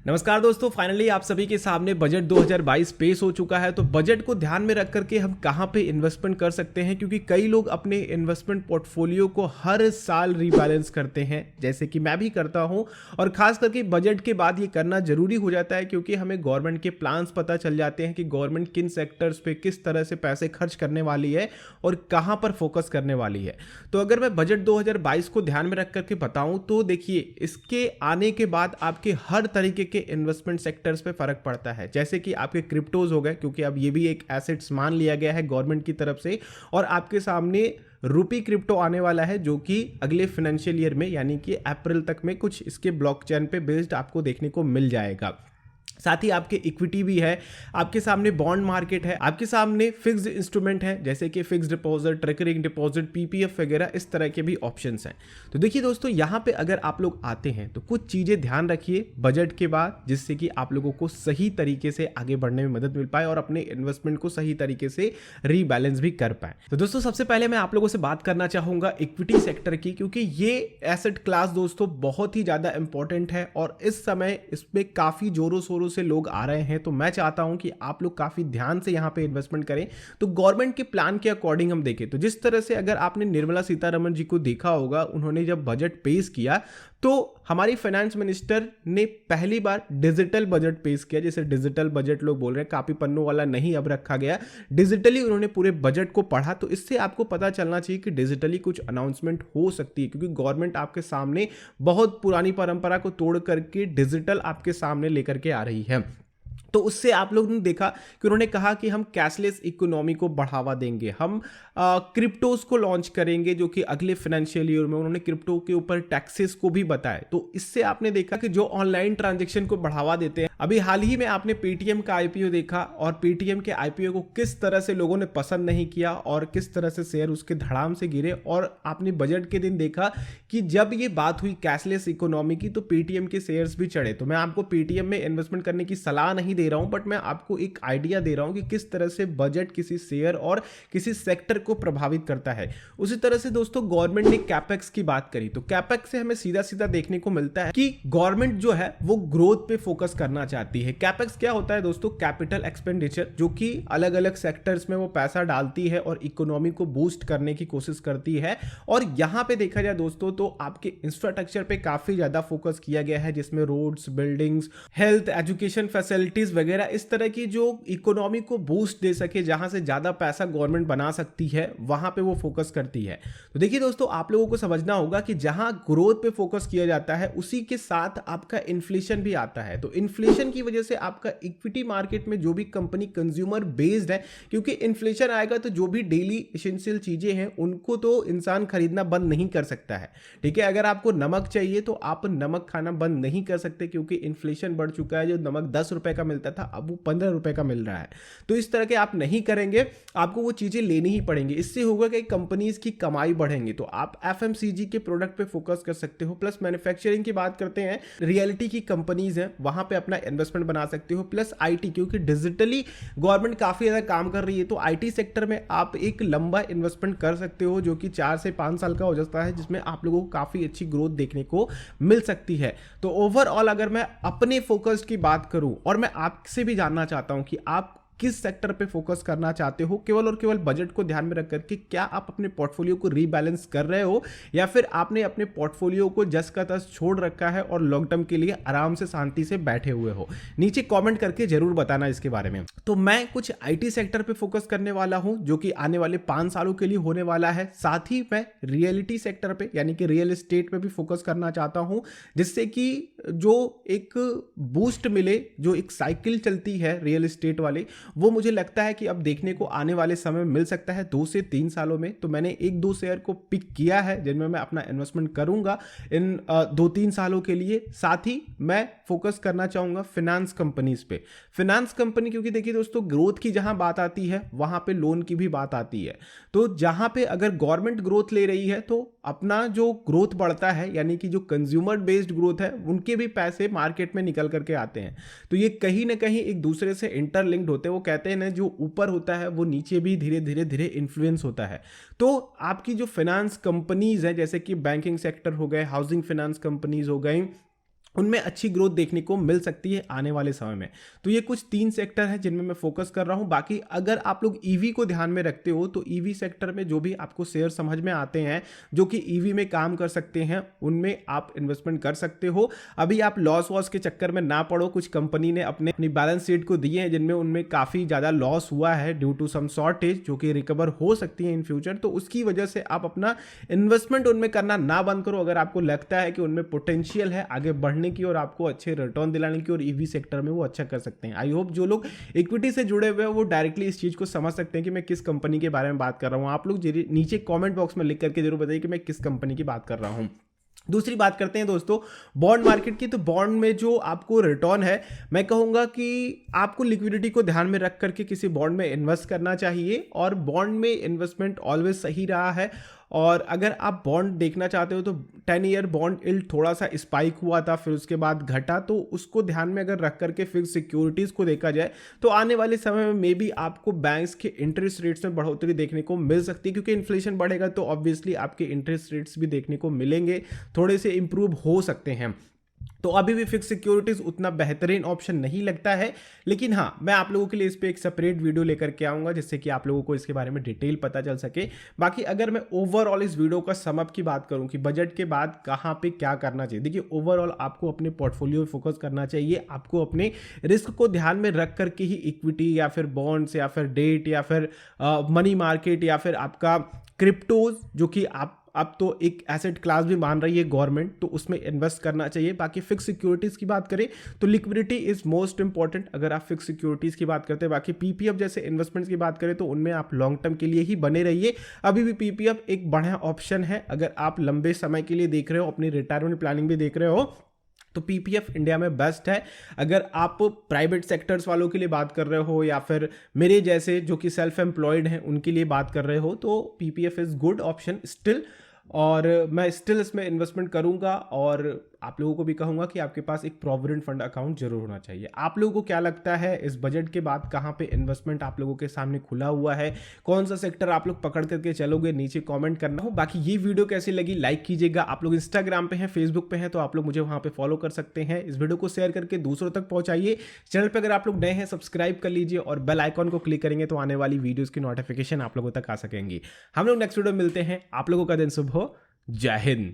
नमस्कार दोस्तों, फाइनली आप सभी के सामने बजट 2022 पेश हो चुका है। तो बजट को ध्यान में रख करके हम कहां पे इन्वेस्टमेंट कर सकते हैं, क्योंकि कई लोग अपने इन्वेस्टमेंट पोर्टफोलियो को हर साल रीबैलेंस करते हैं, जैसे कि मैं भी करता हूं। और खास करके बजट के बाद ये करना जरूरी हो जाता है, क्योंकि हमें गवर्नमेंट के प्लान्स पता चल जाते हैं कि गवर्नमेंट किन सेक्टर्स पे किस तरह से पैसे खर्च करने वाली है और कहां पर फोकस करने वाली है। तो अगर मैं बजट 2022 को ध्यान में रख करके बताऊं तो देखिए, इसके आने के बाद आपके हर तरीके के इन्वेस्टमेंट सेक्टर्स पे फर्क पड़ता है। जैसे कि आपके क्रिप्टोज हो गए, क्योंकि अब ये भी एक एसेट्स मान लिया गया है गवर्नमेंट की तरफ से। और आपके सामने रूपी क्रिप्टो आने वाला है, जो कि अगले फाइनेंशियल ईयर में यानी कि अप्रैल तक में कुछ इसके ब्लॉकचेन पे बेस्ड आपको देखने को मिल जाएगा। साथ ही आपके इक्विटी भी है, आपके सामने बॉन्ड मार्केट है, आपके सामने फिक्स्ड इंस्ट्रूमेंट है, जैसे कि fixed deposit, recurring deposit, PPF वगैरह, इस तरह के भी ऑप्शंस हैं। तो देखिए दोस्तों, यहाँ पे अगर आप लोग आते हैं तो कुछ चीज़ें ध्यान रखिए बजट के बाद, जिससे कि आप लोगों को सही तरीके से आगे बढ़ने में मदद मिल पाए और अपने इन्वेस्टमेंट को सही तरीके से रीबैलेंस भी कर पाए। तो दोस्तों, सबसे पहले मैं आप लोगों से बात करना चाहूँगा इक्विटी सेक्टर की, क्योंकि ये एसेट क्लास दोस्तों बहुत ही ज़्यादा इंपॉर्टेंट है और इस समय इसमें काफ़ी जोरों शोरों से लोग आ रहे हैं। तो मैं चाहता हूं कि आप लोग काफी ध्यान से यहां पे इन्वेस्टमेंट करें। तो गवर्नमेंट के प्लान के अकॉर्डिंग हम देखें तो जिस तरह से, अगर आपने निर्मला सीतारमण जी को देखा होगा, उन्होंने जब बजट पेश किया तो हमारी फाइनेंस मिनिस्टर ने पहली बार डिजिटल बजट पेश किया। जैसे डिजिटल बजट लोग बोल रहे हैं, कापी पन्नों वाला नहीं अब रखा गया, डिजिटली उन्होंने पूरे बजट को पढ़ा। तो इससे आपको पता चलना चाहिए कि डिजिटली कुछ अनाउंसमेंट हो सकती है, क्योंकि गवर्नमेंट आपके सामने बहुत पुरानी परंपरा को तोड़ करके डिजिटल आपके सामने लेकर के आ रही है। तो उससे आप लोगों ने देखा कि उन्होंने कहा कि हम कैशलेस इकोनॉमी को बढ़ावा देंगे, हम क्रिप्टोज को लॉन्च करेंगे, जो कि अगले फाइनेंशियल ईयर में उन्होंने क्रिप्टो के ऊपर टैक्सेस को भी बताया। तो इससे आपने देखा कि जो ऑनलाइन ट्रांजैक्शन को बढ़ावा देते हैं, अभी हाल ही में आपने पेटीएम का आईपीओ देखा और पेटीएम के आईपीओ को किस तरह से लोगों ने पसंद नहीं किया और किस तरह से शेयर उसके धड़ाम से गिरे। और आपने बजट के दिन देखा कि जब ये बात हुई कैशलेस इकोनॉमी की, तो पेटीएम के शेयर्स भी चढ़े। तो मैं आपको पेटीएम में इन्वेस्टमेंट करने की सलाह नहीं दे रहा हूं, बट मैं आपको एक आइडिया दे रहा हूं कि किस तरह से बजट किसी शेयर और किसी सेक्टर को प्रभावित करता है। उसी तरह से दोस्तों, गवर्नमेंट ने कैपेक्स की बात करी, तो कैपेक्स से हमें सीधा सीधा देखने को मिलता है कि गवर्नमेंट जो है वो ग्रोथ पे फोकस करना चाहती है। कैपेक्स क्या होता है दोस्तों? कैपिटल एक्सपेंडिचर, जो कि अलग अलग सेक्टर्स में वो पैसा डालती है और इकोनॉमी को बूस्ट करने की कोशिश करती है। और यहां पे देखा जाए दोस्तों, तो आपके इंफ्रास्ट्रक्चर पे काफी ज्यादा फोकस किया गया है, जिसमें roads, buildings, health, education facilities वगैरह, इस तरह की जो इकोनॉमी को बूस्ट दे सके, जहां से ज्यादा पैसा गवर्नमेंट बना सकती है, वहां पे वो फोकस करती है। तो देखिए दोस्तों, आप लोगों को समझना होगा कि जहां ग्रोथ पे फोकस किया जाता है, उसी के साथ आपका इन्फ्लेशन भी आता है। तो इन्फ्लेशन की वजह से आपका इक्विटी मार्केट में जो भी कंपनी कंज्यूमर बेस्ड है, क्योंकि इन्फ्लेशन आएगा तो जो भी डेली एसेंशियल चीजें हैं उनको तो इंसान खरीदना बंद नहीं कर सकता है। ठीक है, अगर आपको नमक चाहिए तो आप नमक खाना बंद नहीं कर सकते, क्योंकि इन्फ्लेशन बढ़ चुका है। जो नमक 10 रुपए का मिलता था, अब वो 15 रुपए का मिल रहा है। तो इस तरह के आप नहीं करेंगे, आपको वो चीजें लेनी ही पड़ेंगी। इससे होगा कि कंपनीज की कमाई बढ़ेंगी। तो आप एफएमसीजी के प्रोडक्ट पे फोकस कर सकते हो। प्लस मैन्युफैक्चरिंग की बात करते हैं, रियलिटी की कंपनीज हैं, वहां पे अपना इन्वेस्टमेंट बना सकते हो। प्लस आईटी, क्योंकि डिजिटली गवर्नमेंट काफी ज्यादा काम कर रही है, तो आईटी सेक्टर में आप एक लंबा इन्वेस्टमेंट कर सकते हो, जो कि 4 से 5 साल का हो जाता है, जिसमें आप लोगों को काफी अच्छी ग्रोथ देखने को मिल सकती है। तो ओवरऑल अगर मैं अपने फोकस की बात करूं, और मैं आपसे भी जानना चाहता हूं कि आप किस सेक्टर पे फोकस करना चाहते हो, केवल और केवल बजट को ध्यान में रख करके, क्या आप अपने पोर्टफोलियो को रीबैलेंस कर रहे हो, या फिर आपने अपने पोर्टफोलियो को जस का तस छोड़ रखा है और लॉन्ग टर्म के लिए आराम से शांति से बैठे हुए हो? नीचे कमेंट करके जरूर बताना इसके बारे में। तो मैं कुछ आईटी सेक्टर पे फोकस करने वाला हूं, जो कि आने वाले 5 सालों के लिए होने वाला है। साथ ही मैं रियलिटी सेक्टर पे यानी कि रियल एस्टेट पे भी फोकस करना चाहता हूं, जिससे कि जो एक बूस्ट मिले, जो एक साइकिल चलती है रियल एस्टेट वाले, वो मुझे लगता है कि अब देखने को आने वाले समय में मिल सकता है 2 से 3 सालों में। तो मैंने 1-2 शेयर को पिक किया है, जिनमें मैं अपना इन्वेस्टमेंट करूंगा इन 2-3 सालों के लिए। साथ ही मैं फोकस करना चाहूंगा फाइनेंस कंपनीज पे। फाइनेंस कंपनी, क्योंकि देखिए दोस्तों, ग्रोथ की जहां बात आती है, वहां पे लोन की भी बात आती है। तो जहां पे अगर गवर्नमेंट ग्रोथ ले रही है, तो अपना जो ग्रोथ बढ़ता है, यानी कि जो कंज्यूमर बेस्ड ग्रोथ है, उनके भी पैसे मार्केट में निकल करके आते हैं। तो ये कहीं ना कहीं एक दूसरे से इंटरलिंक्ड होते हैं। वो कहते हैं ना, जो ऊपर होता है वो नीचे भी धीरे धीरे धीरे इन्फ्लुएंस होता है। तो आपकी जो फाइनेंस कंपनीज हैं, जैसे कि बैंकिंग सेक्टर हो गए, हाउसिंग फाइनेंस कंपनीज हो गई, उनमें अच्छी ग्रोथ देखने को मिल सकती है आने वाले समय में। तो ये कुछ 3 सेक्टर हैं जिनमें मैं फोकस कर रहा हूं। बाकी अगर आप लोग ईवी को ध्यान में रखते हो तो ईवी सेक्टर में जो भी आपको शेयर समझ में आते हैं जो कि ईवी में काम कर सकते हैं, उनमें आप इन्वेस्टमेंट कर सकते हो। अभी आप लॉस वॉस के चक्कर में ना पड़ो। कुछ कंपनी ने अपनी बैलेंस शीट को दिए हैं जिनमें उनमें काफ़ी ज़्यादा लॉस हुआ है ड्यू टू सम शॉर्टेज, जो कि रिकवर हो सकती है इन फ्यूचर। तो उसकी वजह से आप अपना इन्वेस्टमेंट उनमें करना ना बंद करो। अगर आपको लगता है कि उनमें पोटेंशियल है आगे बढ़ने की और आपको अच्छे रिटर्न दिलाने की और ईवी सेक्टर में वो अच्छा कर सकते हैं। आई होप जो लोग इक्विटी से जुड़े हुए हैं वो डायरेक्टली इस चीज को समझ सकते हैं कि मैं किस कंपनी के बारे में बात कर रहा हूं। आप लोग नीचे कमेंट बॉक्स में लिख करके जरूर बताइए कि मैं किस कंपनी की बात कर रहा हूं। दूसरी बात करते हैं दोस्तों बॉन्ड मार्केट की। तो बॉन्ड में जो आपको रिटर्न है, मैं कहूंगा कि आपको लिक्विडिटी को ध्यान में रख करके किसी बॉन्ड में इन्वेस्ट करना चाहिए और बॉन्ड में इन्वेस्टमेंट ऑलवेज सही रहा है। और अगर आप बॉन्ड देखना चाहते हो तो 10 ईयर बॉन्ड यील्ड थोड़ा सा स्पाइक हुआ था, फिर उसके बाद घटा, तो उसको ध्यान में अगर रख करके फिक्स सिक्योरिटीज़ को देखा जाए तो आने वाले समय में मे बी आपको बैंक्स के इंटरेस्ट रेट्स में बढ़ोतरी देखने को मिल सकती है, क्योंकि इन्फ्लेशन बढ़ेगा तो ऑब्वियसली आपके इंटरेस्ट रेट्स भी देखने को मिलेंगे, थोड़े से इंप्रूव हो सकते हैं। तो अभी भी फिक्स सिक्योरिटीज उतना बेहतरीन ऑप्शन नहीं लगता है, लेकिन हाँ मैं आप लोगों के लिए इस पे एक सेपरेट वीडियो लेकर के आऊंगा जिससे कि आप लोगों को इसके बारे में डिटेल पता चल सके। बाकी अगर मैं ओवरऑल इस वीडियो का समअप की बात करूं कि बजट के बाद कहां पे क्या करना चाहिए, देखिए ओवरऑल आपको अपने पोर्टफोलियो पे फोकस करना चाहिए। आपको अपने रिस्क को ध्यान में रख करके ही इक्विटी या फिर बॉन्ड्स या फिर डेट या फिर मनी मार्केट या फिर आपका क्रिप्टोज, जो कि आप अब तो एक एसेट क्लास भी मान रही है गवर्नमेंट, तो उसमें इन्वेस्ट करना चाहिए। बाकी फिक्स सिक्योरिटीज की बात करें तो लिक्विडिटी इज मोस्ट इंपॉर्टेंट अगर आप फिक्स सिक्योरिटीज की बात करते हैं। बाकी पीपीएफ जैसे इन्वेस्टमेंट्स की बात करें तो उनमें आप लॉन्ग टर्म के लिए ही बने रहिए। अभी भी पीपीएफ एक बढ़िया ऑप्शन है अगर आप लंबे समय के लिए देख रहे हो, अपनी रिटायरमेंट प्लानिंग भी देख रहे हो, तो पीपीएफ इंडिया में बेस्ट है। अगर आप प्राइवेट सेक्टर्स वालों के लिए बात कर रहे हो या फिर मेरे जैसे जो कि सेल्फ एम्प्लॉयड हैं उनके लिए बात कर रहे हो, तो PPF is good option still, और मैं स्टिल इसमें इन्वेस्टमेंट करूंगा। और आप लोगों को भी कहूंगा कि आपके पास एक प्रोविडेंट फंड अकाउंट जरूर होना चाहिए। आप लोगों को क्या लगता है इस बजट के बाद कहां पे इन्वेस्टमेंट आप लोगों के सामने खुला हुआ है, कौन सा सेक्टर आप लोग पकड़ करके चलोगे, नीचे कमेंट करना हो। बाकी ये वीडियो कैसी लगी लाइक कीजिएगा। आप लोग इंस्टाग्राम पे हैं, फेसबुक पे हैं, तो आप लोग मुझे वहां पे फॉलो कर सकते हैं। इस वीडियो को शेयर करके दूसरों तक पहुंचाइए। चैनल पर अगर आप लोग नए हैं सब्सक्राइब कर लीजिए और बेल आइकॉन को क्लिक करेंगे तो आने वाली वीडियोज की नोटिफिकेशन आप लोगों तक आ सकेंगी। हम लोग नेक्स्ट वीडियो मिलते हैं। आप लोगों का दिन शुभ हो। जय हिंद।